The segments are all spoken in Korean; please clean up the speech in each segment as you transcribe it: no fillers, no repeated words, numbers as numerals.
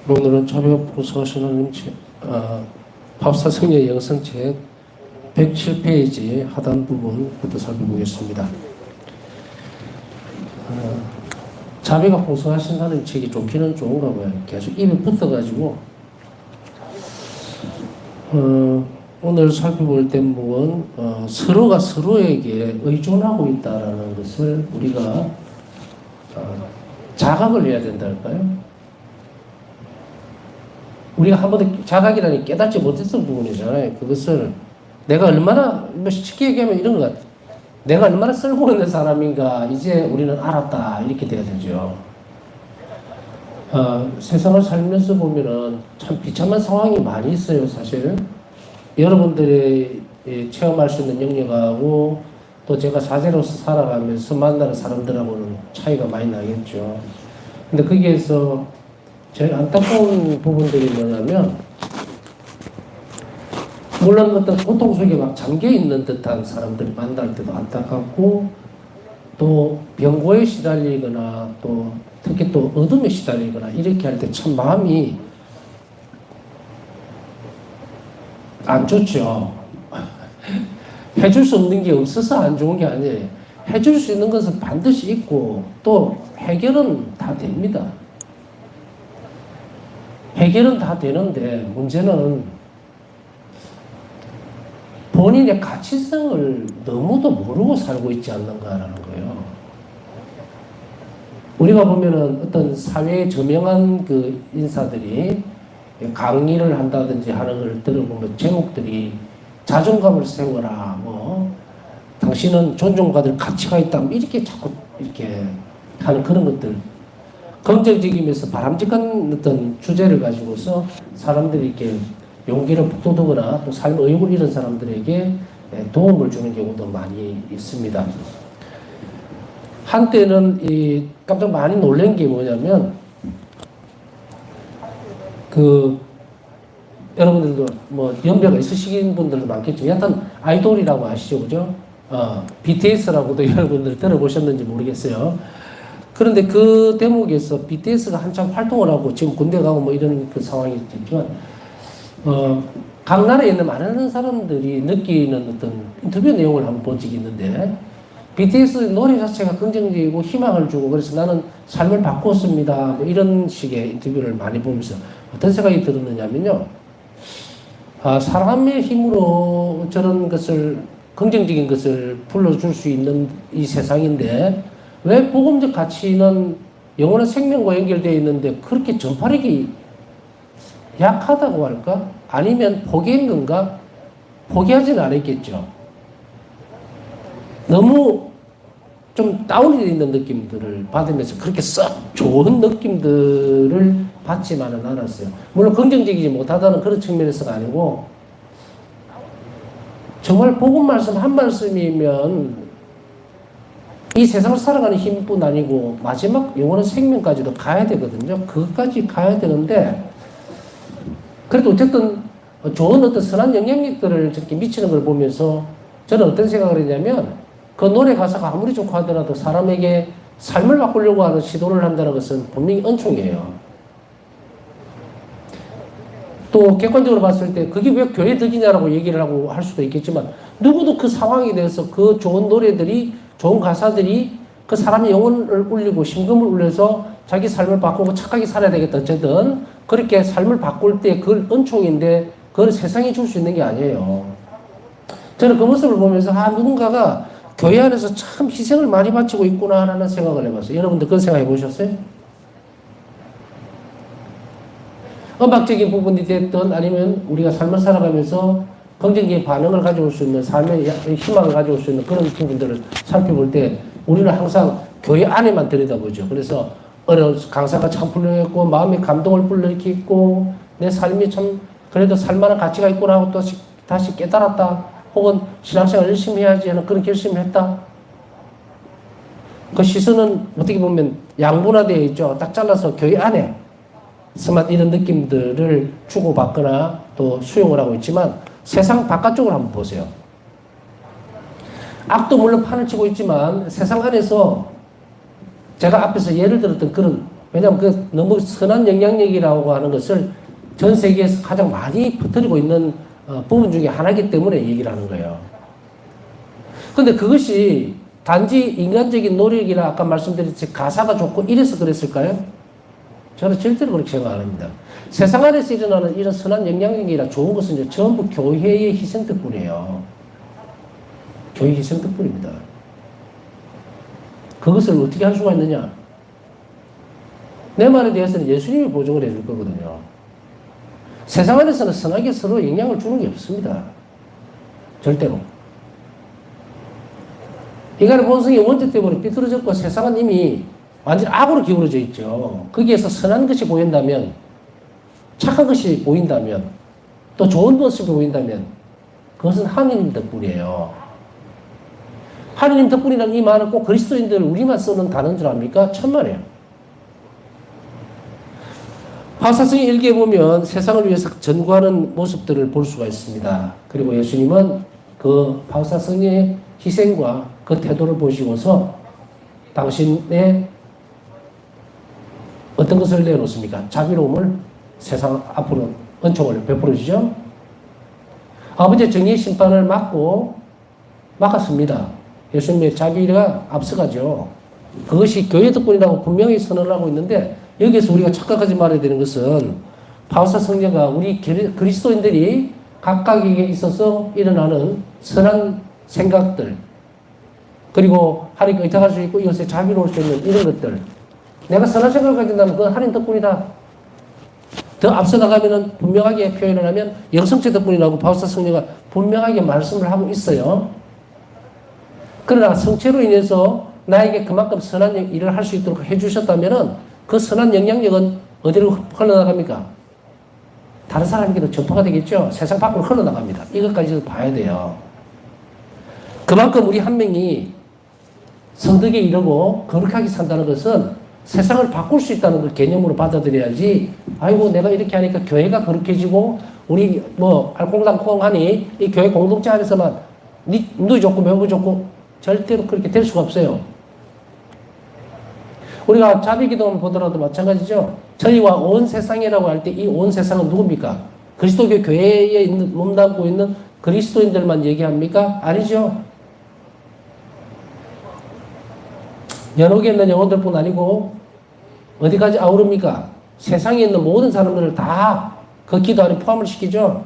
오늘은 자비가 보수하신 하나님 밥사 성의 영성책 107페이지 하단 부분부터 살펴보겠습니다. 자비가 보수하신 하나님 책이 좋기는 좋은가 봐요. 계속 입에 붙어가지고 오늘 살펴볼 대목은 서로가 서로에게 의존하고 있다라는 것을 우리가 자각을 해야 된다 할까요? 우리가 한 번도 자각이라니 깨닫지 못했던 부분이잖아요. 그것을 내가 얼마나, 쉽게 얘기하면 이런 것 같아요. 내가 얼마나 쓸고 있는 사람인가 이제 우리는 알았다 이렇게 돼야 되죠. 세상을 살면서 보면은 참 비참한 상황이 많이 있어요. 사실 여러분들이 체험할 수 있는 영역하고 또 제가 사제로서 살아가면서 만나는 사람들하고는 차이가 많이 나겠죠. 근데 거기에서 제일 안타까운 부분들이 뭐냐면, 물론 어떤 고통 속에 막 잠겨있는 듯한 사람들을 만날 때도 안타깝고, 또 병고에 시달리거나, 또 특히 또 어둠에 시달리거나, 이렇게 할 때 참 마음이 안 좋죠. 해줄 수 없는 게 없어서 안 좋은 게 아니에요. 해줄 수 있는 것은 반드시 있고, 또 해결은 다 됩니다. 해결은 다 되는데 문제는 본인의 가치성을 너무도 모르고 살고 있지 않는가라는 거예요. 우리가 보면은 어떤 사회에 저명한 그 인사들이 강의를 한다든지 하는 걸 들어보면 제목들이 자존감을 세워라, 당신은 존중받을 가치가 있다, 이렇게 자꾸 이렇게 하는 그런 것들. 긍정적이면서 바람직한 어떤 주제를 가지고서 사람들이 이렇게 용기를 북돋우거나 또 삶의 의욕을 잃은 사람들에게 도움을 주는 경우도 많이 있습니다. 한때는 깜짝 많이 놀란 게 뭐냐면, 여러분들도 연배가 있으신 분들도 많겠죠. 여하튼 아이돌이라고 아시죠, 그죠? BTS라고도 여러분들 들어보셨는지 모르겠어요. 그런데 그 대목에서 BTS가 한참 활동을 하고 지금 군대 가고 이런 그 상황이 있지만, 각 나라에 있는 많은 사람들이 느끼는 어떤 인터뷰 내용을 한번 본 적이 있는데, BTS 노래 자체가 긍정적이고 희망을 주고, 그래서 나는 삶을 바꿨습니다, 이런 식의 인터뷰를 많이 보면서 어떤 생각이 들었느냐면요, 사람의 힘으로 저런 것을, 긍정적인 것을 불러줄 수 있는 이 세상인데 왜 복음적 가치는 영원한 생명과 연결되어 있는데 그렇게 전파력이 약하다고 할까? 아니면 포기한 건가? 포기하지는 않았겠죠. 너무 좀 다운이 되어 있는 느낌들을 받으면서 그렇게 썩 좋은 느낌들을 받지만은 않았어요. 물론 긍정적이지 못하다는 그런 측면에서가 아니고, 정말 복음 말씀 한 말씀이면 이 세상을 살아가는 힘뿐 아니고 마지막 영원한 생명까지도 가야 되거든요. 그것까지 가야 되는데, 그래도 어쨌든 좋은 어떤 선한 영향력들을 저렇게 미치는 걸 보면서 저는 어떤 생각을 했냐면, 그 노래 가사가 아무리 좋고 하더라도 사람에게 삶을 바꾸려고 하는 시도를 한다는 것은 분명히 은총이에요. 또 객관적으로 봤을 때 그게 왜 교회 덕이냐라고 얘기를 하고 할 수도 있겠지만, 누구도 그 상황에 대해서 그 좋은 노래들이, 좋은 가사들이 그 사람의 영혼을 울리고 심금을 울려서 자기 삶을 바꾸고 착하게 살아야 되겠다, 어쨌든 그렇게 삶을 바꿀 때 그걸 은총인데 그걸 세상이 줄 수 있는 게 아니에요. 저는 그 모습을 보면서 누군가가 교회 안에서 참 희생을 많이 바치고 있구나라는 생각을 해봤어요. 여러분들 그런 생각 해보셨어요? 음악적인 부분이 됐든 아니면 우리가 삶을 살아가면서 긍정적인 반응을 가져올 수 있는, 삶의 희망을 가져올 수 있는 그런 부분들을 살펴볼 때 우리는 항상 교회 안에만 들여다보죠. 그래서 강사가 참 훌륭했고 마음의 감동을 불러일으켰고 내 삶이 참 그래도 살만한 가치가 있구나 하고 또 다시 깨달았다, 혹은 신앙생활 열심히 해야지 하는 그런 결심을 했다. 그 시선은 어떻게 보면 양분화되어 있죠. 딱 잘라서 교회 안에 스만 이런 느낌들을 주고받거나 또 수용을 하고 있지만, 세상 바깥쪽을 한번 보세요. 악도 물론 판을 치고 있지만 세상 안에서 제가 앞에서 예를 들었던 그런 왜냐하면 그 너무 선한 영향력이라고 하는 것을 전 세계에서 가장 많이 퍼뜨리고 있는 부분 중에 하나이기 때문에 얘기를 하는 거예요. 근데 그것이 단지 인간적인 노력이나 아까 말씀드렸듯이 가사가 좋고 이래서 그랬을까요? 저는 절대로 그렇게 생각 안 합니다. 세상 안에서 일어나는 이런 선한 영향력이나 좋은 것은 이제 전부 교회의 희생 덕분이에요. 교회 희생 덕분입니다. 그것을 어떻게 할 수가 있느냐? 내 말에 대해서는 예수님이 보증을 해줄 거거든요. 세상 안에서는 선하게 서로 영향을 주는 게 없습니다. 절대로. 인간의 본성이 원죄 때문에 삐뚤어졌고 세상은 이미 완전 악으로 기울어져 있죠. 거기에서 선한 것이 보인다면, 착한 것이 보인다면, 또 좋은 모습이 보인다면 그것은 하느님 덕분이에요. 하느님 덕분이라는 이 말은 꼭 그리스도인들 우리만 쓰는 단어인 줄 압니까? 천만에요. 바사성의 일기에 보면 세상을 위해서 전구하는 모습들을 볼 수가 있습니다. 그리고 예수님은 그 바사성의 희생과 그 태도를 보시고서 당신의 어떤 것을 내놓습니까? 자비로움을 세상 앞으로 은총을 베풀어 주죠. 아버지의 정의의 심판을 막았습니다. 예수님의 자비가 앞서가죠. 그것이 교회 덕분이라고 분명히 선언을 하고 있는데 여기에서 우리가 착각하지 말아야 되는 것은 바울사 성녀가 우리 그리스도인들이 각각에게 있어서 일어나는 선한 생각들 그리고 하나님께 의탁할 수 있고 이것에 자비로울 수 있는 이런 것들 내가 선한 생각을 가진다면 그건 하나님 덕분이다. 더 앞서 나가면은 분명하게 표현을 하면 영성체 덕분이라고 바울사 성녀가 분명하게 말씀을 하고 있어요. 그러나 성체로 인해서 나에게 그만큼 선한 일을 할 수 있도록 해주셨다면은 그 선한 영향력은 어디로 흘러나갑니까? 다른 사람에게도 전파가 되겠죠? 세상 밖으로 흘러나갑니다. 이것까지도 봐야 돼요. 그만큼 우리 한 명이 성덕에 이르고 거룩하게 산다는 것은 세상을 바꿀 수 있다는 걸 개념으로 받아들여야지 아이고 내가 이렇게 하니까 교회가 거룩해지고 우리 뭐 알콩달콩 하니 이 교회 공동체 안에서만 너 좋고 매우 좋고 절대로 그렇게 될 수가 없어요. 우리가 자비기도 보더라도 마찬가지죠. 저희와 온 세상이라고 할 때 이 온 세상은 누굽니까? 그리스도교 교회에 몸담고 있는 그리스도인들만 얘기합니까? 아니죠. 연옥에 있는 영혼들뿐 아니고 어디까지 아우릅니까? 세상에 있는 모든 사람들을 다 그 기도 안에 포함을 시키죠.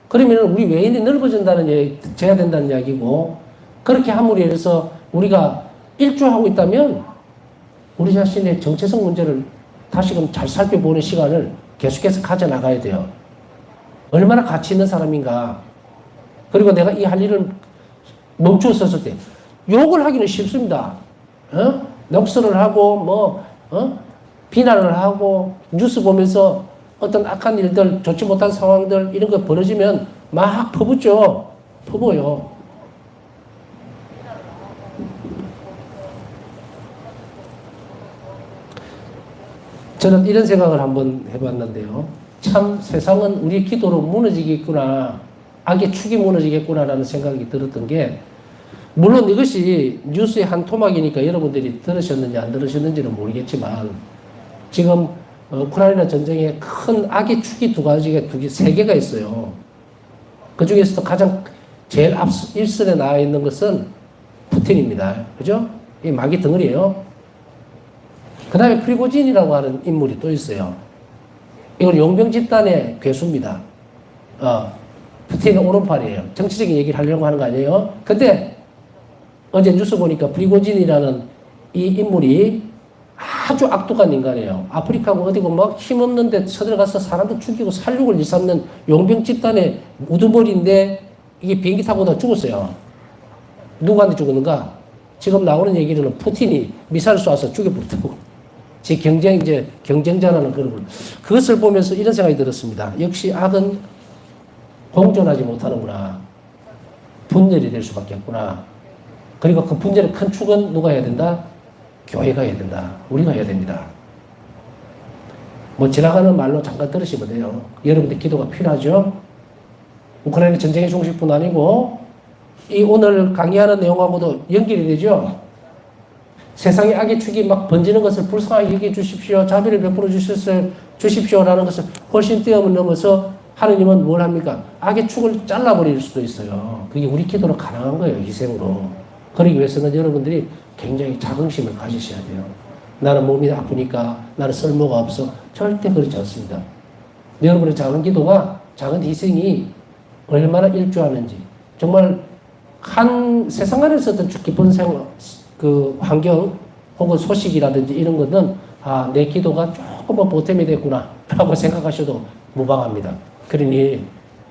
그러면 우리 외인이 넓어진다는 얘기, 돼야 된다는 이야기고 그렇게 함으로 인해서 우리가 일조하고 있다면 우리 자신의 정체성 문제를 다시금 잘 살펴보는 시간을 계속해서 가져나가야 돼요. 얼마나 가치 있는 사람인가. 그리고 내가 이 할 일을 멈추어 섰을 때 욕을 하기는 쉽습니다. 녹설을 하고 비난을 하고 뉴스 보면서 어떤 악한 일들 좋지 못한 상황들 이런 거 벌어지면 막 퍼붓죠. 퍼부어요. 저는 이런 생각을 한번 해봤는데요. 참 세상은 우리 기도로 무너지겠구나. 악의 축이 무너지겠구나라는 생각이 들었던 게 물론 이것이 뉴스의 한 토막이니까 여러분들이 들으셨는지 안 들으셨는지는 모르겠지만 지금 우크라이나 전쟁에 큰 악의 축이 세 개가 있어요. 그 중에서도 가장 제일 1선에 나와 있는 것은 푸틴입니다. 그죠? 이 마귀 덩어리예요. 그 다음에 프리고진이라고 하는 인물이 또 있어요. 이건 용병 집단의 괴수입니다. 푸틴의 오른팔이에요. 정치적인 얘기를 하려고 하는 거 아니에요? 근데 어제 뉴스 보니까 프리고진이라는 이 인물이 아주 악독한 인간이에요. 아프리카고 어디고 막 힘없는 데 쳐들어가서 사람들 죽이고 살육을 일삼는 용병 집단의 우두머리인데 이게 비행기 타고 다 죽었어요. 누구한테 죽었는가? 지금 나오는 얘기로는 푸틴이 미사일 쏴서 죽여버렸다고. 제 경쟁자라는 그런 걸. 그것을 보면서 이런 생각이 들었습니다. 역시 악은 공존하지 못하는구나. 분열이 될 수밖에 없구나. 그리고 그 분열의 큰 축은 누가 해야 된다? 교회가 해야 된다. 우리가 해야 됩니다. 뭐 지나가는 말로 잠깐 들으시면 돼요. 여러분들 기도가 필요하죠? 우크라이나 전쟁의 종식뿐 아니고 이 오늘 강의하는 내용하고도 연결이 되죠? 세상에 악의 축이 막 번지는 것을 불쌍하게 여겨 주십시오. 자비를 베풀어 주십시오라는 것을 훨씬 뛰어넘어서 하느님은 뭘 합니까? 악의 축을 잘라버릴 수도 있어요. 그게 우리 기도로 가능한 거예요. 희생으로. 그러기 위해서는 여러분들이 굉장히 자긍심을 가지셔야 돼요. 나는 몸이 아프니까 나는 쓸모가 없어. 절대 그렇지 않습니다. 여러분의 작은 기도가, 작은 희생이 얼마나 일조하는지, 정말 한 세상 안에서도 깊은 환경 혹은 소식이라든지 이런 것은 내 기도가 조금은 보탬이 됐구나 라고 생각하셔도 무방합니다. 그러니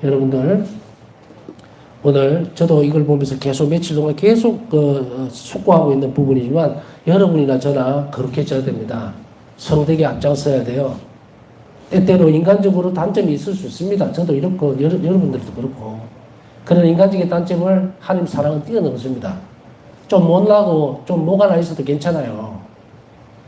여러분들 오늘 저도 이걸 보면서 계속 며칠 동안 계속 숙고하고 있는 부분이지만 여러분이나 저나 그렇게 져야 됩니다. 성덕에 앞장서야 돼요. 때때로 인간적으로 단점이 있을 수 있습니다. 저도 이렇고 여러분들도 그렇고. 그런 인간적인 단점을 하나님 사랑은 뛰어넘습니다. 좀 못나고 좀 뭐가 나 있어도 괜찮아요.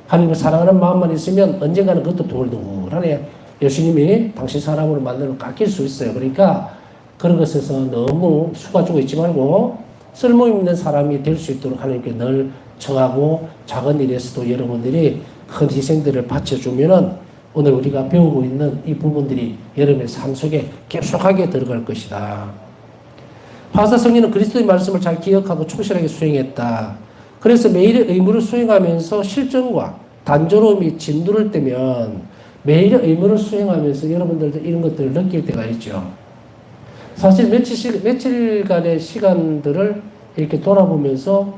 하나님을 사랑하는 마음만 있으면 언젠가는 그것도 동글동글하네. 예수님이 당신 사람으로 만들면 깎일 수 있어요. 그러니까 그런 것에서 너무 수가 주고 있지 말고 쓸모있는 사람이 될 수 있도록 하나님께 늘 청하고 작은 일에서도 여러분들이 큰 희생들을 바쳐주면은 오늘 우리가 배우고 있는 이 부분들이 여러분의 삶 속에 깊숙하게 들어갈 것이다. 화사 성리는 그리스도의 말씀을 잘 기억하고 충실하게 수행했다. 그래서 매일의 의무를 수행하면서 실정과 단조로움이 진두를 떼면 매일의 의무를 수행하면서 여러분들도 이런 것들을 느낄 때가 있죠. 사실 며칠간의 시간들을 이렇게 돌아보면서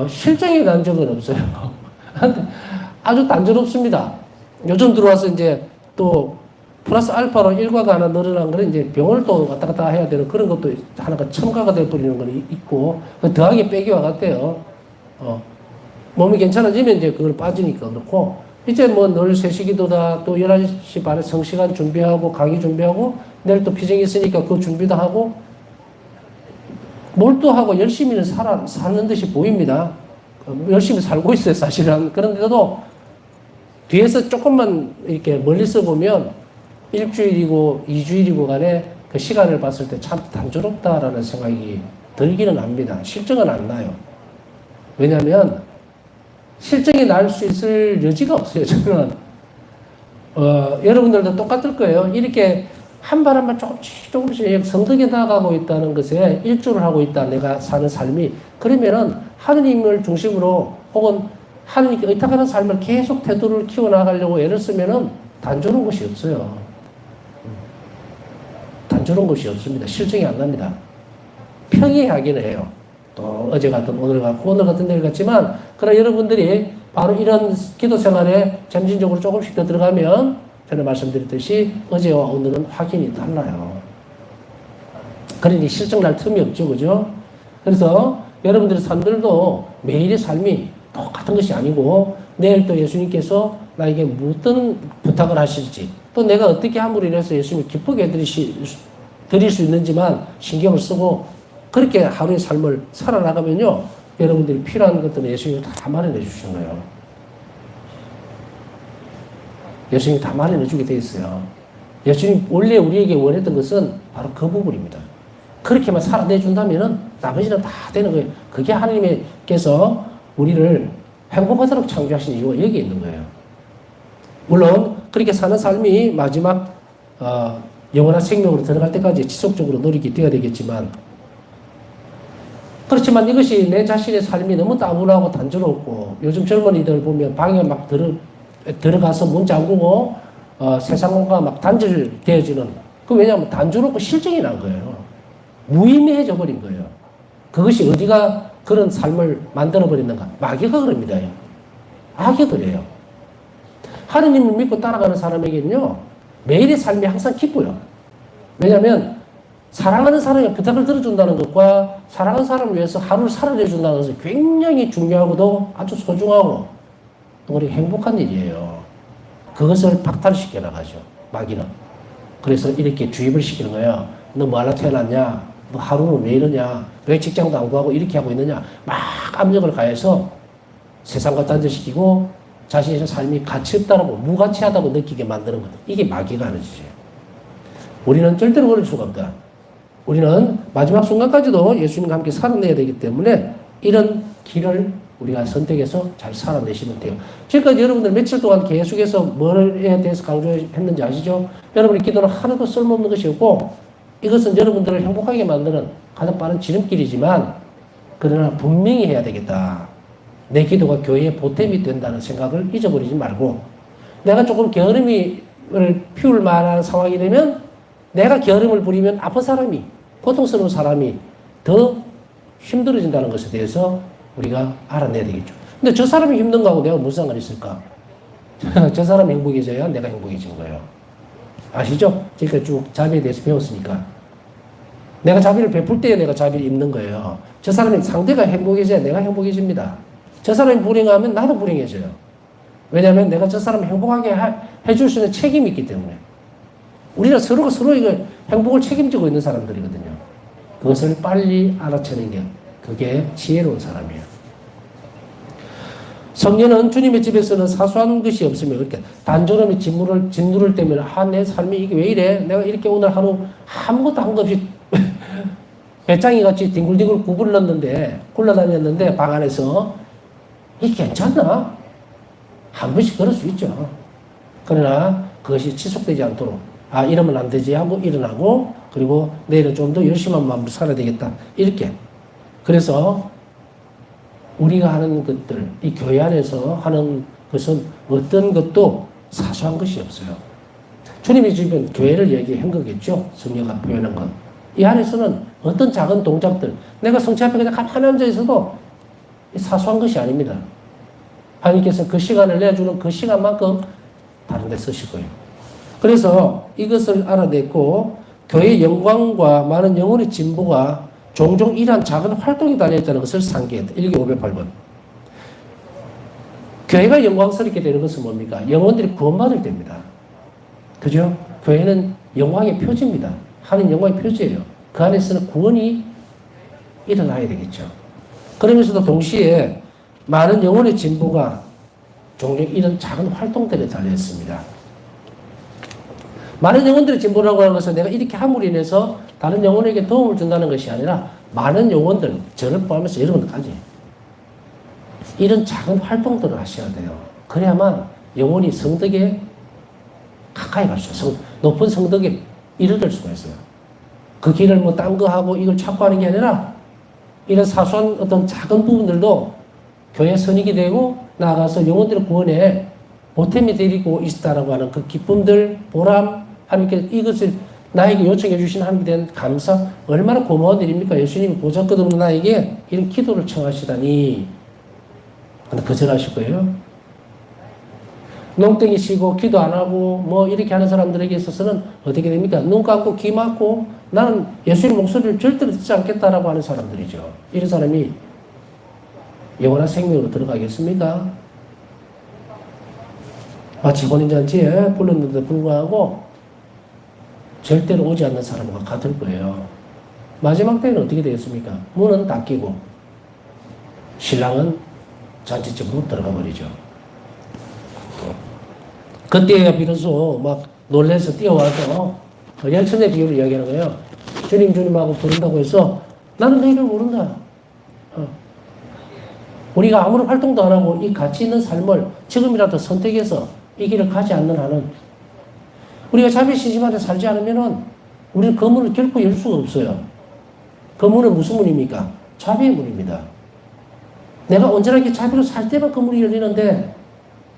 실정이 난 적은 없어요. 아주 단조롭습니다. 요즘 들어와서 이제 또 플러스 알파로 일과가 하나 늘어난 거는 이제 병원을 또 왔다 갔다 해야 되는 그런 것도 하나가 첨가가 되어버리는 건 있고, 더하기 빼기와 같아요. 몸이 괜찮아지면 이제 그걸 빠지니까 그렇고, 이제 뭐 늘 3시 기도다, 또 11시 반에 성시간 준비하고, 강의 준비하고, 내일 또 피정이 있으니까 그 준비도 하고, 몰두하고 열심히는 사는 듯이 보입니다. 열심히 살고 있어요, 사실은. 그런데도 뒤에서 조금만 이렇게 멀리서 보면 일주일이고 2주일이고 간에 그 시간을 봤을 때 참 단조롭다라는 생각이 들기는 합니다. 실정은 안 나요. 왜냐하면 실정이 날 수 있을 여지가 없어요, 저는. 여러분들도 똑같을 거예요. 이렇게 한 발 한 발 조금씩 성덕에 나아가고 있다는 것에 일조를 하고 있다, 내가 사는 삶이. 그러면은 하느님을 중심으로 혹은 하느님께 의탁하는 삶을 계속 태도를 키워나가려고 애를 쓰면은 단조로운 것이 없어요. 단조로운 것이 없습니다. 실정이 안 납니다. 평이하기는 해요. 또 어제 같은 오늘 같고 오늘 같은 내일 같지만, 그러나 여러분들이 바로 이런 기도 생활에 점진적으로 조금씩 더 들어가면 전에 말씀드렸듯이 어제와 오늘은 확연히 달라요. 그러니 실정 날 틈이 없죠, 그죠? 그래서 여러분들의 삶들도 매일의 삶이 똑같은 것이 아니고, 내일 또 예수님께서 나에게 무슨 부탁을 하실지, 또 내가 어떻게 함으로 인해서 예수님을 기쁘게 드릴 수 있는지만 신경을 쓰고 그렇게 하루의 삶을 살아나가면요, 여러분들이 필요한 것들은 예수님이 다 마련해 주시는 거예요. 예수님이 다 마련해 주게 돼 있어요. 예수님 원래 우리에게 원했던 것은 바로 그 부분입니다. 그렇게만 살아내준다면은 나머지는 다 되는 거예요. 그게 하나님께서 우리를 행복하도록 창조하신 이유가 여기 있는 거예요. 물론 그렇게 사는 삶이 마지막 영원한 생명으로 들어갈 때까지 지속적으로 노력이 되어야 되겠지만, 그렇지만 이것이 내 자신의 삶이 너무 따분하고 단조롭고, 요즘 젊은이들 보면 방에 막 들어가서 문 잠그고 세상과 막 단절되어지는, 왜냐하면 단조롭고 실정이 난 거예요. 무의미해져 버린 거예요. 그것이 어디가 그런 삶을 만들어버리는가? 마귀가 그럽니다. 악이 그래요. 하느님을 믿고 따라가는 사람에게는요, 매일의 삶이 항상 기뻐요. 왜냐하면 사랑하는 사람의 부탁을 들어준다는 것과 사랑하는 사람을 위해서 하루를 살아내준다는 것은 굉장히 중요하고도 아주 소중하고 또 우리 행복한 일이에요. 그것을 박탈시켜 나가죠, 마귀는. 그래서 이렇게 주입을 시키는 거예요. 너 뭐 하나 태어났냐? 너 하루는 왜 이러냐? 왜 직장도 안 구하고 이렇게 하고 있느냐? 막 압력을 가해서 세상과 단절시키고 자신의 삶이 가치 없다라고, 무가치하다고 느끼게 만드는 것. 이게 마귀가 하는 짓이에요. 우리는 절대로 그럴 수가 없다. 우리는 마지막 순간까지도 예수님과 함께 살아내야 되기 때문에 이런 길을 우리가 선택해서 잘 살아내시면 돼요. 지금까지 여러분들 며칠 동안 계속해서 뭐에 대해서 강조했는지 아시죠? 여러분의 기도는 하나도 쓸모없는 것이 없고 이것은 여러분들을 행복하게 만드는 가장 빠른 지름길이지만 그러나 분명히 해야 되겠다. 내 기도가 교회의 보탬이 된다는 생각을 잊어버리지 말고 내가 조금 게으름을 피울 만한 상황이 되면 내가 게으름을 부리면 아픈 사람이 고통스러운 사람이 더 힘들어진다는 것에 대해서 우리가 알아내야 되겠죠. 근데 저 사람이 힘든 거하고 내가 무슨 상관이 있을까? 저 사람이 행복해져야 내가 행복해진 거예요. 아시죠? 지금까지 쭉 자비에 대해서 배웠으니까. 내가 자비를 베풀 때 내가 자비를 입는 거예요. 저 사람이 상대가 행복해져야 내가 행복해집니다. 저 사람이 불행하면 나도 불행해져요. 왜냐하면 내가 저 사람을 행복하게 해줄 수 있는 책임이 있기 때문에. 우리는 서로가 서로에게 행복을 책임지고 있는 사람들이거든요. 그것을 빨리 알아채는 게 그게 지혜로운 사람이에요. 성녀는 주님의 집에서는 사소한 것이 없으면 이렇게 단조로움이 진물을 때문에 내 삶이 이게 왜 이래? 내가 이렇게 오늘 하루 아무것도 한 것 없이 배짱이 같이 뒹굴뒹굴 굴러다녔는데 방 안에서 이게 괜찮나? 한 번씩 그럴 수 있죠. 그러나 그것이 지속되지 않도록 이러면 안 되지 하고 일어나고 그리고 내일은 좀 더 열심한 마음으로 살아야 되겠다. 이렇게. 그래서 우리가 하는 것들, 이 교회 안에서 하는 것은 어떤 것도 사소한 것이 없어요. 주님이 지금 교회를 얘기한 거겠죠. 성령가 표현한 건. 이 안에서는 어떤 작은 동작들, 내가 성체 앞에 그냥 가만히 앉아 있어도 사소한 것이 아닙니다. 하나님께서 그 시간을 내주는 그 시간만큼 다른 데 쓰실 거예요. 그래서 이것을 알아냈고 교회의 영광과 많은 영혼의 진보가 종종 이러한 작은 활동이 달려있다는 것을 상기했다. 1기 508번. 교회가 영광스럽게 되는 것은 뭡니까? 영혼들이 구원받을 때입니다. 그죠? 교회는 영광의 표지입니다. 하는 영광의 표지예요. 그 안에서는 구원이 일어나야 되겠죠. 그러면서도 동시에 많은 영혼의 진보가 종종 이런 작은 활동들에 달려있습니다. 많은 영혼들의 진보라고 하는 것은 내가 이렇게 함으로 인해서 다른 영혼에게 도움을 준다는 것이 아니라 많은 영혼들, 저를 포함해서 여러분들까지 이런 작은 활동들을 하셔야 돼요. 그래야만 영혼이 성덕에 가까이 갈 수 있어요. 높은 성덕에 이르들 수가 있어요. 그 길을 뭐 딴 거 하고 이걸 찾고 하는 게 아니라 이런 사소한 어떤 작은 부분들도 교회 선익이 되고 나아가서 영혼들의 구원에 보탬이 되고 있다라고 하는 그 기쁨들, 보람, 하나님께 이것을 나에게 요청해 주신 하나님께 대한 감사, 얼마나 고마운 일입니까? 예수님이 보잘것없는 나에게 이런 기도를 청하시다니. 근데 거절하실 거예요? 농땡이 치고 기도 안 하고 뭐 이렇게 하는 사람들에게 있어서는 어떻게 됩니까? 눈 감고 귀 막고 나는 예수님 목소리를 절대로 듣지 않겠다라고 하는 사람들이죠. 이런 사람이 영원한 생명으로 들어가겠습니까? 마치 혼인잔치에 불렀는데 불구하고 절대로 오지 않는 사람과 같을 거예요. 마지막 때는 어떻게 되겠습니까? 문은 닫히고 신랑은 잔치집으로 들어가 버리죠. 그때야 비로소 막 놀래서 뛰어와서 열천의 비유를 이야기하는 거예요. 주님하고 부른다고 해서 나는 너희를 모른다. 우리가 아무런 활동도 안 하고 이 가치 있는 삶을 지금이라도 선택해서 이 길을 가지 않는 한은 우리가 자비 시집 안에 살지 않으면은 우리는 그 문을 결코 열 수가 없어요. 그 문은 무슨 문입니까? 자비의 문입니다. 내가 언제나 이렇게 자비로 살 때만 그 문이 열리는데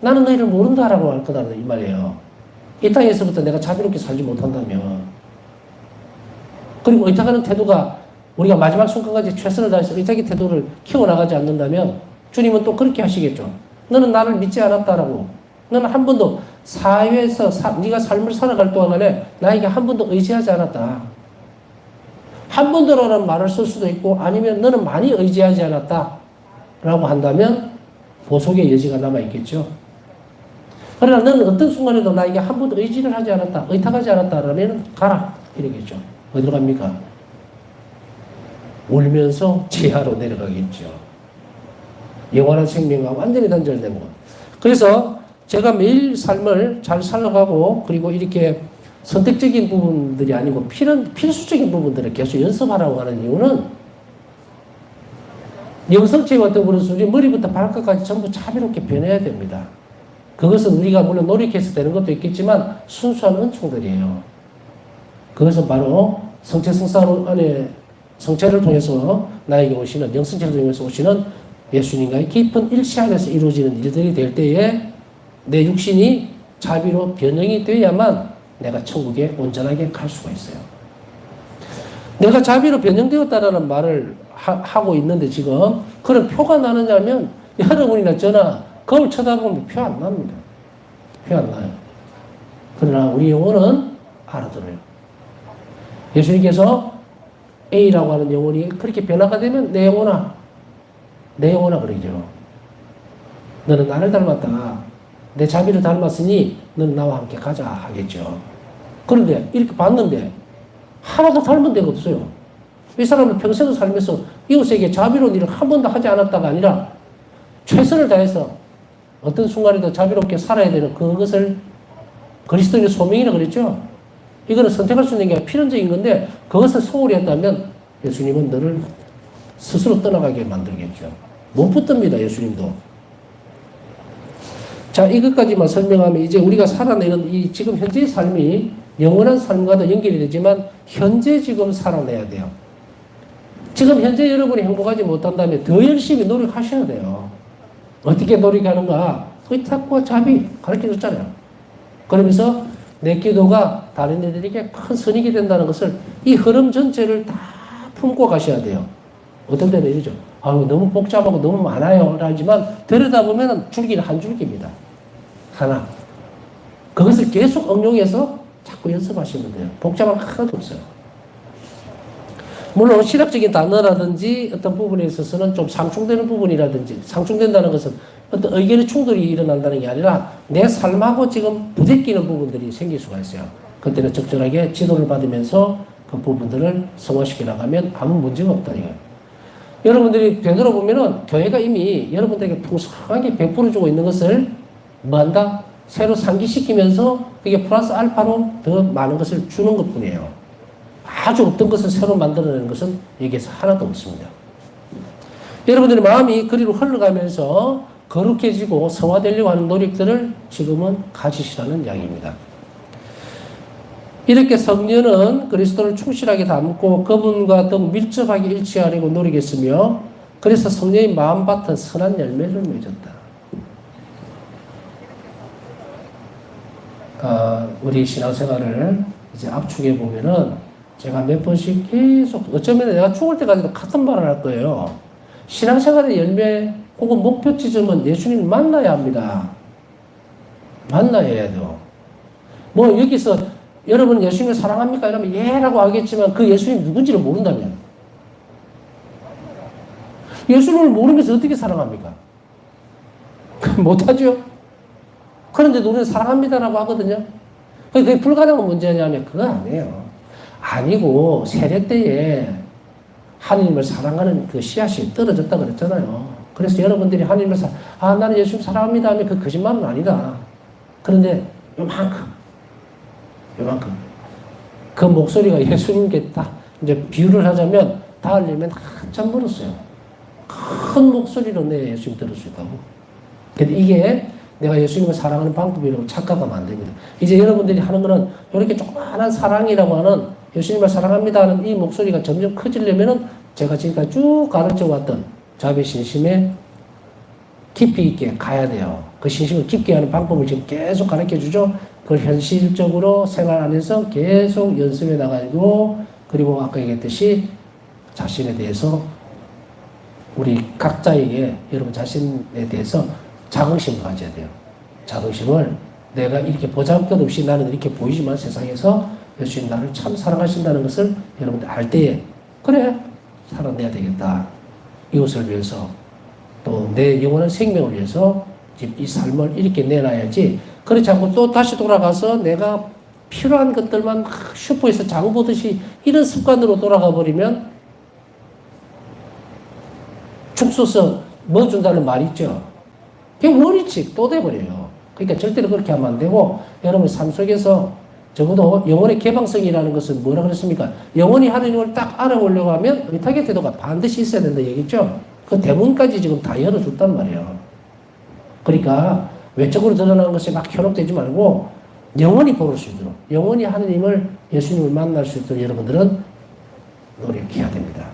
나는 너희를 모른다라고 할 거다 이 말이에요. 이 땅에서부터 내가 자비롭게 살지 못한다면 그리고 의탁하는 태도가 우리가 마지막 순간까지 최선을 다해서 의탁의 태도를 키워나가지 않는다면 주님은 또 그렇게 하시겠죠. 너는 나를 믿지 않았다라고. 너는 한 번도 사회에서 네가 삶을 살아갈 동안에 나에게 한 번도 의지하지 않았다. 한 번도라는 말을 쓸 수도 있고 아니면 너는 많이 의지하지 않았다 라고 한다면 보속의 여지가 남아있겠죠. 그러나 너는 어떤 순간에도 나에게 한 번도 의지를 하지 않았다, 의탁하지 않았다라면 가라 이러겠죠. 어디로 갑니까? 울면서 지하로 내려가겠죠. 영원한 생명과 완전히 단절된 것. 그래서 제가 매일 삶을 잘 살아가고 그리고 이렇게 선택적인 부분들이 아니고 필수적인 부분들을 계속 연습하라고 하는 이유는 영성체와 더불어서 우리 머리부터 발끝까지 전부 자비롭게 변해야 됩니다. 그것은 우리가 물론 노력해서 되는 것도 있겠지만 순수한 은총들이에요. 그것은 바로 성체성사 안에 성체를 통해서 나에게 오시는, 영성체를 통해서 오시는 예수님과의 깊은 일치 안에서 이루어지는 일들이 될 때에 내 육신이 자비로 변형이 돼야만 내가 천국에 온전하게 갈 수가 있어요. 내가 자비로 변형되었다라는 말을 하고 있는데 지금 그런 표가 나느냐면 여러분이나 저나 거울 쳐다보면 표 안 납니다. 표 안 나요. 그러나 우리 영혼은 알아들어요. 예수님께서 A라고 하는 영혼이 그렇게 변화가 되면 내 영혼아 그러죠. 너는 나를 닮았다. 내 자비를 닮았으니 너는 나와 함께 가자 하겠죠. 그런데 이렇게 봤는데 하나도 닮은 데가 없어요. 이 사람은 평생을 살면서 이웃에게 자비로운 일을 한 번도 하지 않았다가 아니라 최선을 다해서 어떤 순간에도 자비롭게 살아야 되는 그것을 그리스도인의 소명이라 그랬죠. 이거는 선택할 수 있는 게 필연적인 건데 그것을 소홀히 한다면 예수님은 너를 스스로 떠나가게 만들겠죠. 못 붙듭니다. 예수님도. 자, 이것까지만 설명하면 이제 우리가 살아내는 이 지금 현재의 삶이 영원한 삶과도 연결이 되지만 현재 지금 살아내야 돼요. 지금 현재 여러분이 행복하지 못한다면 더 열심히 노력하셔야 돼요. 어떻게 노력하는가? 의탁과 자비 가르쳐줬잖아요. 그러면서 내 기도가 다른 이들에게 큰 선익이 된다는 것을 이 흐름 전체를 다 품고 가셔야 돼요. 어떤 때는 이러죠. 아유, 너무 복잡하고 너무 많아요. 하지만 들여다보면 줄기는 한 줄기입니다. 하나. 그것을 계속 응용해서 자꾸 연습하시면 돼요. 복잡한 거 하나도 없어요. 물론 신학적인 단어라든지 어떤 부분에 있어서는 좀 상충되는 부분이라든지 상충된다는 것은 어떤 의견의 충돌이 일어난다는 게 아니라 내 삶하고 지금 부대끼는 부분들이 생길 수가 있어요. 그때는 적절하게 지도를 받으면서 그 부분들을 성화시켜 나가면 아무 문제가 없다 이거예요. 여러분들이 되돌아보면은 교회가 이미 여러분들에게 풍성하게 베풀어주고 있는 것을 뭐한다? 새로 상기시키면서 그게 플러스 알파로 더 많은 것을 주는 것 뿐이에요. 아주 없던 것을 새로 만들어내는 것은 여기에서 하나도 없습니다. 여러분들의 마음이 그리로 흘러가면서 거룩해지고 성화되려고 하는 노력들을 지금은 가지시라는 이야기입니다. 이렇게 성녀는 그리스도를 충실하게 닮고 그분과 더욱 밀접하게 일치하려고 노력했으며 그래서 성녀의 마음밭은 선한 열매를 맺었다. 우리 신앙생활을 이제 압축해 보면은 제가 몇 번씩 계속 어쩌면 내가 죽을 때까지도 같은 말을 할 거예요. 신앙생활의 열매 혹은 목표 지점은 예수님을 만나야 합니다. 만나야 해요. 뭐 여기서 여러분 예수님을 사랑합니까? 이러면 예라고 하겠지만 그 예수님이 누군지를 모른다면 예수님을 모르면서 어떻게 사랑합니까? 못하죠. 그런데 우리는 사랑합니다라고 하거든요. 그게 불가능한 문제냐면 그거 아니에요. 아니고 세례 때에 하나님을 사랑하는 그 씨앗이 떨어졌다 그랬잖아요. 그래서 여러분들이 하나님을 나는 예수님 사랑합니다 하면 그 거짓말은 아니다. 그런데 요만큼 그 목소리가 예수님께 딱 이제 비유를 하자면 닿으려면 한참 멀었어요. 큰 목소리로 내 예수님 들을 수 있다고. 근데 이게 내가 예수님을 사랑하는 방법이라고 착각하면 안 됩니다. 이제 여러분들이 하는 거는 이렇게 조그마한 사랑이라고 하는 예수님을 사랑합니다 하는 이 목소리가 점점 커지려면은 제가 지금까지 쭉 가르쳐 왔던 자비 신심에 깊이 있게 가야 돼요. 그 신심을 깊게 하는 방법을 지금 계속 가르쳐 주죠. 그걸 현실적으로 생활 안에서 계속 연습해 나가고 그리고 아까 얘기했듯이 자신에 대해서 우리 각자에게 여러분 자신에 대해서 자긍심을 가져야 돼요. 자긍심을 내가 이렇게 보잘것없이 나는 이렇게 보이지만 세상에서 예수님 나를 참 사랑하신다는 것을 여러분들 알 때에 그래 살아내야 되겠다. 이웃을 위해서 또 내 영원한 생명을 위해서 이 삶을 이렇게 내놔야지 그렇지 않고 또 다시 돌아가서 내가 필요한 것들만 슈퍼에서 장 보듯이 이런 습관으로 돌아가 버리면 죽소서 뭐 준다는 말이 있죠. 그게 원리치 또 돼버려요. 그러니까 절대로 그렇게 하면 안 되고 여러분 삶 속에서 적어도 영혼의 개방성이라는 것은 뭐라 그랬습니까? 영혼이 하나님을 딱 알아보려고 하면 의탁의 태도가 반드시 있어야 된다 얘기죠. 그 대문까지 지금 다 열어줬단 말이에요. 그러니까 외적으로 드러나는 것에 막 현혹되지 말고 영원히 볼 수 있도록, 영원히 하느님을, 예수님을 만날 수 있도록 여러분들은 노력해야 됩니다.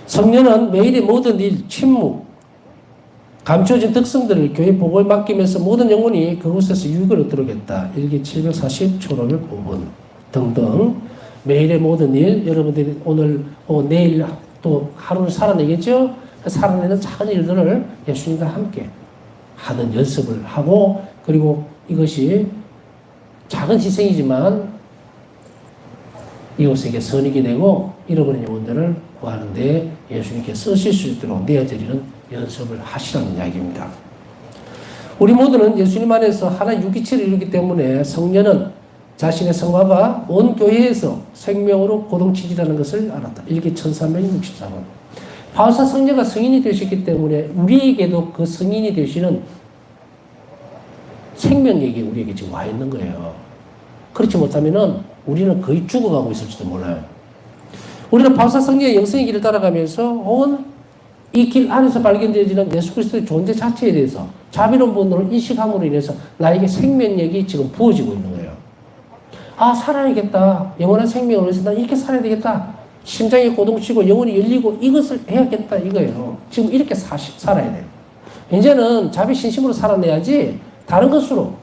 성령은 매일의 모든 일, 침묵, 감춰진 특성들을 교회 보고에 맡기면서 모든 영혼이 그곳에서 유익을 얻도록 했다. 일기 740, 초록을 5분 등등. 매일의 모든 일, 여러분들이 오늘, 내일 또 하루를 살아내겠죠? 살아내는 작은 일들을 예수님과 함께 하는 연습을 하고, 그리고 이것이 작은 희생이지만 이웃에게 선익이 되고 잃어버린 영혼들을 구하는 데 예수님께 쓰실 수 있도록 내어드리는 연습을 하시라는 이야기입니다. 우리 모두는 예수님 안에서 하나의 육이체를 이루기 때문에 성령은 자신의 성화가 온 교회에서 생명으로 고동치기라는 것을 알았다. 일기 1364번. 바울사 성녀가 성인이 되셨기 때문에 우리에게도 그 성인이 되시는 생명력이 우리에게 지금 와 있는 거예요. 그렇지 못하면은 우리는 거의 죽어가고 있을지도 몰라요. 우리는 바울사 성녀의 영성의 길을 따라가면서 온 이 길 안에서 발견되어지는 예수 그리스도의 존재 자체에 대해서 자비로운 분으로 인식함으로 인해서 나에게 생명력이 지금 부어지고 있는 거예요. 아, 살아야겠다. 영원한 생명을 위해서 난 이렇게 살아야 되겠다. 심장이 고동치고 영혼이 열리고 이것을 해야겠다 이거예요. 지금 이렇게 살아야 돼요. 이제는 자비 신심으로 살아내야지 다른 것으로.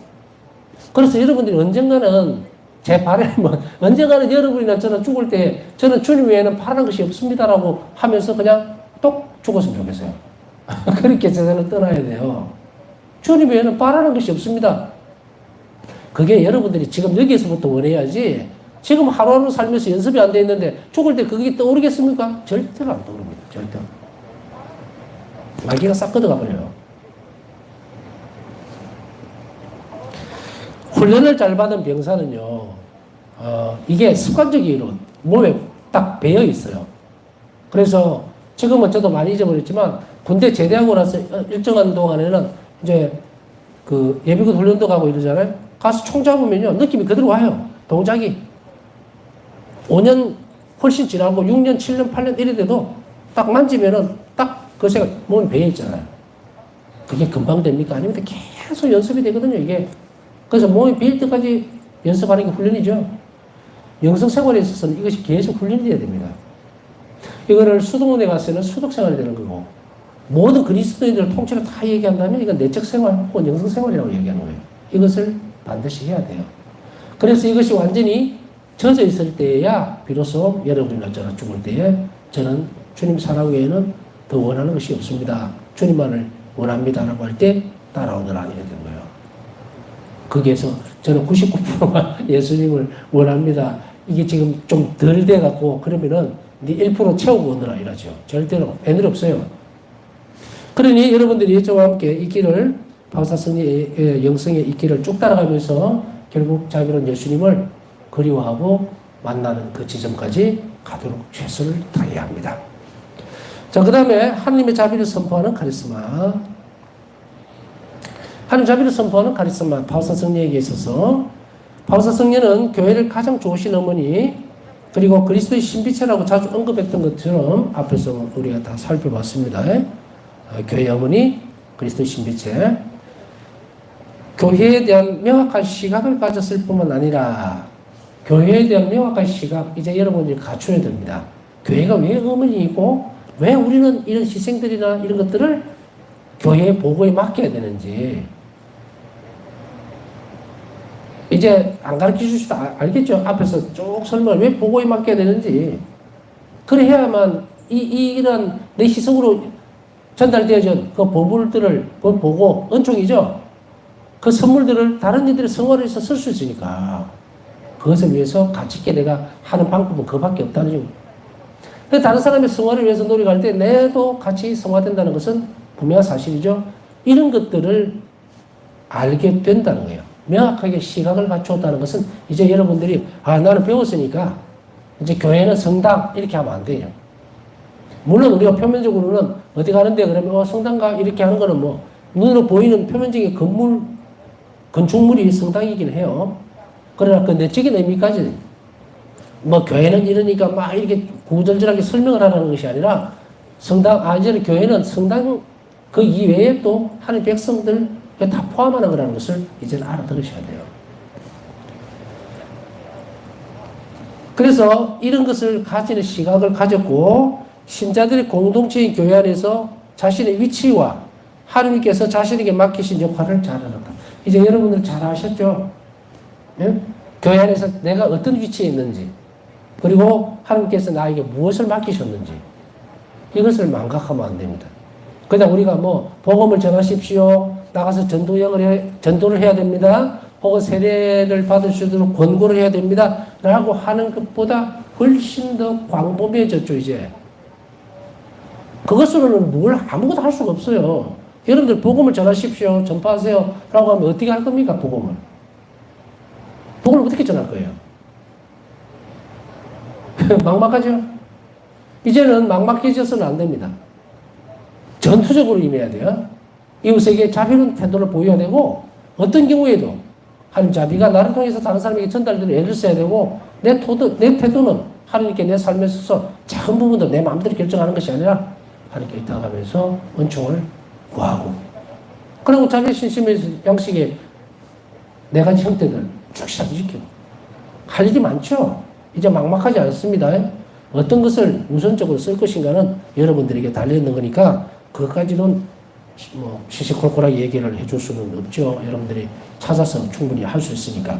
그래서 여러분들이 언젠가는 제 바람은 언젠가는 여러분이나 저는 죽을 때 저는 주님 외에는 바라는 것이 없습니다라고 하면서 그냥 똑 죽었으면 좋겠어요. 그렇게 세상을 떠나야 돼요. 주님 외에는 바라는 것이 없습니다. 그게 여러분들이 지금 여기에서부터 원해야지 지금 하루하루 살면서 연습이 안 돼 있는데 죽을 때 그게 떠오르겠습니까? 절대로 안 떠오릅니다. 절대로. 마귀가 싹 걷어가 버려요. 훈련을 잘 받은 병사는요, 이게 습관적으로 몸에 딱 배어 있어요. 그래서 지금은 저도 많이 잊어버렸지만 군대 제대하고 나서 일정한 동안에는 이제 그 예비군 훈련도 가고 이러잖아요. 가서 총 잡으면요, 느낌이 그대로 와요. 동작이. 5년 훨씬 지나고 6년, 7년, 8년 이래 돼도 딱 만지면은 딱 그새가 몸에 배어 있잖아요. 그게 금방 됩니까? 아니면 계속 연습이 되거든요, 이게. 그래서 몸이 배일 때까지 연습하는 게 훈련이죠. 영성 생활에 있어서는 이것이 계속 훈련이 돼야 됩니다. 이거를 수도원에 가서는 수독 생활이 되는 거고, 모든 그리스도인들을 통째로 다 얘기한다면 이건 내적 생활 혹은 영성 생활이라고 얘기하는 거예요. 이것을 반드시 해야 돼요. 그래서 이것이 완전히 젖어 있을 때야 비로소 여러분이나 저나 죽을 때에 저는 주님 사랑 외에는 더 원하는 것이 없습니다. 주님만을 원합니다라고 할 때 따라오더라 이렇게 되는 거예요. 거기에서 저는 99%가 예수님을 원합니다. 이게 지금 좀 덜 돼갖고 그러면은 네 1% 채우고 오느라 이러죠. 절대로 애들 없어요. 그러니 여러분들이 저와 함께 이 길을 바울사성의 영성의 이 길을 쭉 따라가면서 결국 자기는 예수님을 그리워하고 만나는 그 지점까지 가도록 최선을 다해야 합니다. 자, 그 다음에 하나님의 자비를 선포하는 카리스마. 하나님 자비를 선포하는 카리스마. 바울사 성녀에게 있어서 바울사 성녀는 교회를 가장 좋으신 어머니, 그리고 그리스도의 신비체라고 자주 언급했던 것처럼 앞에서 우리가 다 살펴봤습니다. 교회 어머니, 그리스도의 신비체. 교회에 대한 명확한 시각을 가졌을 뿐만 아니라 교회에 대한 명확한 시각, 이제 여러분들이 갖춰야 됩니다. 교회가 왜 어머니이고 왜 우리는 이런 희생들이나 이런 것들을 교회의 보고에 맡겨야 되는지 이제 안 가르쳐 주시도 알겠죠? 앞에서 쭉 설명을 왜 보고에 맡겨야 되는지. 그래야만 이런 내 희생으로 전달되어진 그 보물들을 그 보고, 은총이죠? 그 선물들을 다른 이들의 성화를 해서 쓸 수 있으니까 그것을 위해서 가치 있게 내가 하는 방법은 그밖에 없다는 거죠. 근데 다른 사람의 성화를 위해서 노력할 때 내도 같이 성화된다는 것은 분명한 사실이죠. 이런 것들을 알게 된다는 거예요. 명확하게 시각을 갖추었다는 것은 이제 여러분들이 나는 배웠으니까 이제 교회는 성당 이렇게 하면 안 돼요. 물론 우리가 표면적으로는 어디 가는데 그러면 성당가 이렇게 하는 거는 뭐 눈으로 보이는 표면적인 건축물이 성당이긴 해요. 그러나 그 내적인 의미까지 뭐 교회는 이러니까 막 이렇게 구절절하게 설명을 하라는 것이 아니라 이제는 교회는 성당 그 이외에 또 하나님 백성들 다 포함하는 거라는 것을 이제는 알아들으셔야 돼요. 그래서 이런 것을 가지는 시각을 가졌고 신자들의 공동체인 교회 안에서 자신의 위치와 하나님께서 자신에게 맡기신 역할을 잘 알았다. 이제 여러분들 잘 아셨죠? 예? 교회 안에서 내가 어떤 위치에 있는지 그리고 하나님께서 나에게 무엇을 맡기셨는지 이것을 망각하면 안 됩니다. 그냥 우리가 복음을 전하십시오. 나가서 전도를 해야 됩니다. 혹은 세례를 받을 수 있도록 권고를 해야 됩니다. 라고 하는 것보다 훨씬 더 광범위해졌죠, 이제. 그것으로는 아무것도 할 수가 없어요. 여러분들 복음을 전하십시오. 전파하세요. 라고 하면 어떻게 할 겁니까, 복음을? 복음을 어떻게 전할 거예요? 막막하죠? 이제는 막막해져서는 안 됩니다. 전투적으로 임해야 돼요. 이웃에게 자비로운 태도를 보여야 되고 어떤 경우에도 하나님 자비가 나를 통해서 다른 사람에게 전달되는 애를 써야 되고 내 태도는 하나님께 내 삶에 있어서 작은 부분도 내 마음대로 결정하는 것이 아니라 하나님께 의탁하면서 은총을 구하고 그리고 자비 신심의 양식의 네 가지 형태들 쭉 시작시키고 할 일이 많죠. 이제 막막하지 않습니다. 어떤 것을 우선적으로 쓸 것인가는 여러분들에게 달려있는 거니까 그것까지는 시시콜콜하게 얘기를 해줄 수는 없죠. 여러분들이 찾아서 충분히 할 수 있으니까.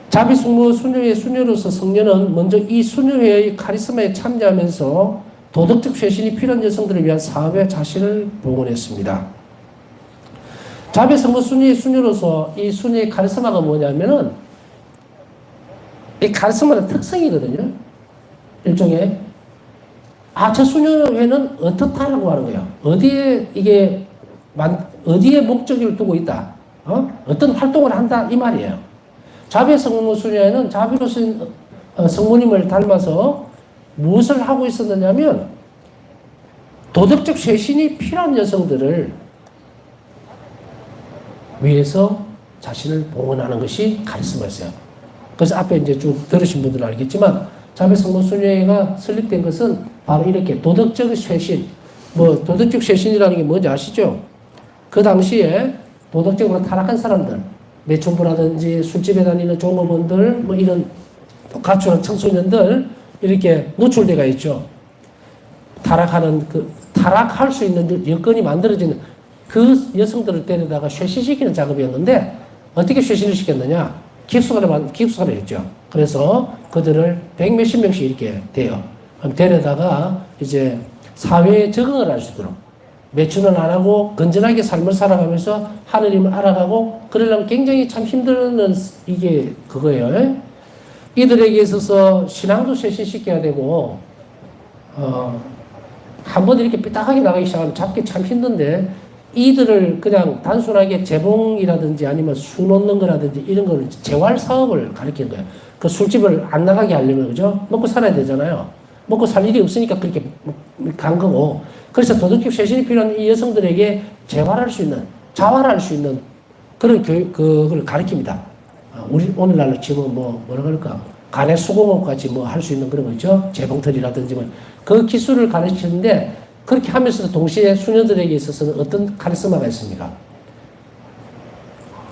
자비 숙모 수녀의 수녀로서 성녀는 먼저 이 수녀회의 카리스마에 참여하면서 도덕적 쇄신이 필요한 여성들을 위한 사업에 자신을 봉헌했습니다. 자비 숙모 수녀의 수녀로서 이 수녀의 카리스마가 뭐냐면은 이 카리스마는 특성이거든요. 일종의 저 수녀회는 어떻다라고 하는 거예요. 어디에 목적을 두고 있다. 어떤 활동을 한다 이 말이에요. 자비의 성모 수녀회는 자비로신 성모님을 닮아서 무엇을 하고 있었느냐면 도덕적 쇄신이 필요한 여성들을 위해서 자신을 봉헌하는 것이 카리스마였어요. 그래서 앞에 이제 쭉 들으신 분들은 알겠지만 자비 성모 수녀회가 설립된 것은 바로 이렇게 도덕적 쇄신, 도덕적 쇄신이라는 게 뭔지 아시죠? 그 당시에 도덕적으로 타락한 사람들, 매춘부라든지 술집에 다니는 종업원들, 이런 가출한 청소년들 이렇게 노출돼가 있죠. 타락할 수 있는 여건이 만들어지는 그 여성들을 데려다가 쇄신시키는 작업이었는데 어떻게 쇄신을 시켰느냐? 기숙사를 했죠. 그래서 그들을 100몇십 명씩 이렇게 돼요. 데려다가 이제 사회에 적응을 할 수 있도록 매춘은 안 하고 건전하게 삶을 살아가면서 하느님을 알아가고 그러려면 굉장히 참 힘든 이게 그거예요. 이들에게 있어서 신앙도 쇄신시켜야 되고 한번 이렇게 삐딱하게 나가기 시작하면 잡기 참 힘든데 이들을 그냥 단순하게 재봉이라든지 아니면 수 놓는 거라든지 이런 거를 재활 사업을 가르치는 거예요. 그 술집을 안 나가게 하려면 그죠? 먹고 살아야 되잖아요. 먹고 살 일이 없으니까 그렇게 간 거고. 그래서 도덕적 쇄신이 필요한 이 여성들에게 재활할 수 있는, 자활할 수 있는 그런 그걸 가르칩니다. 우리 오늘날로 치면 뭐라 그럴까? 간의 수공업 같이 할 수 있는 그런 거 있죠? 재봉틀이라든지 그 기술을 가르치는데 그렇게 하면서도 동시에 수녀들에게 있어서는 어떤 카리스마가 있습니까?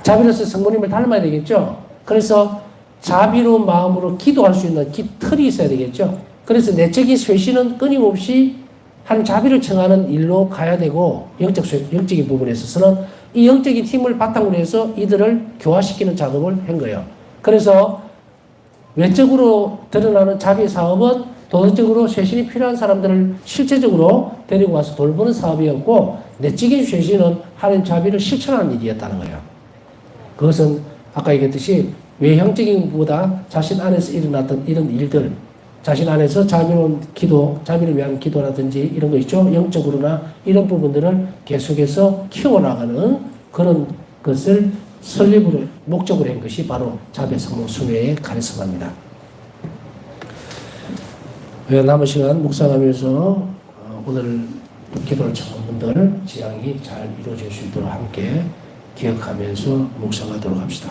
자비로서 성모님을 닮아야 되겠죠? 그래서 자비로운 마음으로 기도할 수 있는 틀이 있어야 되겠죠? 그래서 내적인 쇄신은 끊임없이 한 자비를 청하는 일로 가야 되고 영적인 부분에 있어서는 이 영적인 힘을 바탕으로 해서 이들을 교화시키는 작업을 한 거예요. 그래서 외적으로 드러나는 자비 사업은 도덕적으로 쇄신이 필요한 사람들을 실제적으로 데리고 와서 돌보는 사업이었고 내적인 쇄신은 하나님 자비를 실천하는 일이었다는 거예요. 그것은 아까 얘기했듯이 외형적인 것보다 자신 안에서 일어났던 이런 일들 자신 안에서 자비로운 기도, 자비를 위한 기도라든지 이런 거 있죠. 영적으로나 이런 부분들을 계속해서 키워나가는 그런 것을 설립으로 목적으로 한 것이 바로 자비 성모 수녀의 카리스마입니다. 남은 시간 묵상하면서 오늘 기도를 청한 분들 지향이 잘 이루어질 수 있도록 함께 기억하면서 묵상하도록 합시다.